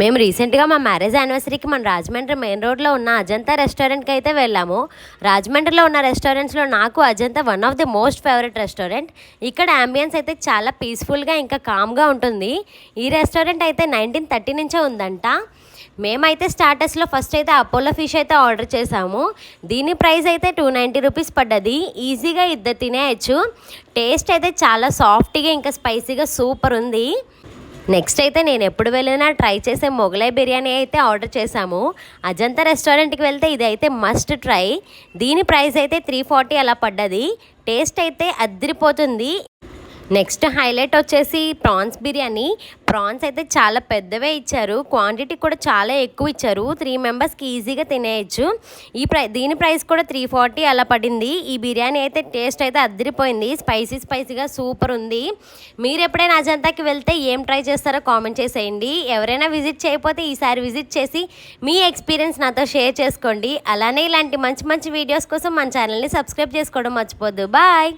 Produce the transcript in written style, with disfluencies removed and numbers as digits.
మేము రీసెంట్గా మా మ్యారేజ్ యానివర్సరీకి మన రాజమండ్రి మెయిన్ రోడ్లో ఉన్న అజంతా రెస్టారెంట్కి అయితే వెళ్ళాము. రాజమండ్రిలో ఉన్న రెస్టారెంట్స్లో నాకు Ajanta one of the most favourite restaurant. ఇక్కడ అంబియన్స్ అయితే చాలా పీస్ఫుల్గా ఇంకా కామ్గా ఉంటుంది. ఈ రెస్టారెంట్ అయితే 1930 నుంచే ఉందంట. మేమైతే స్టార్టర్స్లో ఫస్ట్ అయితే అపోలో ఫిష్ అయితే ఆర్డర్ చేసాము. దీని ప్రైస్ అయితే 290 రూపీస్ పడ్డది. ఈజీగా ఇద్దరు తినేయచ్చు. టేస్ట్ అయితే చాలా సాఫ్ట్గా ఇంకా స్పైసీగా సూపర్ ఉంది. నెక్స్ట్ అయితే నేను ఎప్పుడు వెళ్ళినా ట్రై చేసే మొగలై బిర్యానీ అయితే ఆర్డర్ చేశాము. అజంతా రెస్టారెంట్కి వెళ్తే ఇది అయితే మస్ట్ ట్రై. దీని ప్రైస్ అయితే 340 అలా పడ్డది. టేస్ట్ అయితే అదిరిపోతుంది. నెక్స్ట్ హైలైట్ వచ్చేసి ప్రాన్స్ బిర్యానీ. ప్రాన్స్ అయితే చాలా పెద్దవే ఇచ్చారు. క్వాంటిటీ కూడా చాలా ఎక్కువ ఇచ్చారు. 3 మెంబర్స్కి ఈజీగా తినేయచ్చు. దీని ప్రైస్ కూడా 340 అలా పడింది. ఈ బిర్యానీ అయితే టేస్ట్ అయితే అదిరిపోయింది. స్పైసీగా సూపర్ ఉంది. మీరు ఎప్పుడైనా అజంతాకి వెళ్తే ఏం ట్రై చేస్తారో కామెంట్ చేసేయండి. ఎవరైనా విజిట్ చేయకపోతే ఈసారి విజిట్ చేసి మీ ఎక్స్పీరియన్స్ నాతో షేర్ చేసుకోండి. అలానే ఇలాంటి మంచి వీడియోస్ కోసం మన ఛానల్ని సబ్స్క్రైబ్ చేసుకోవడం మర్చిపోద్దు. బాయ్.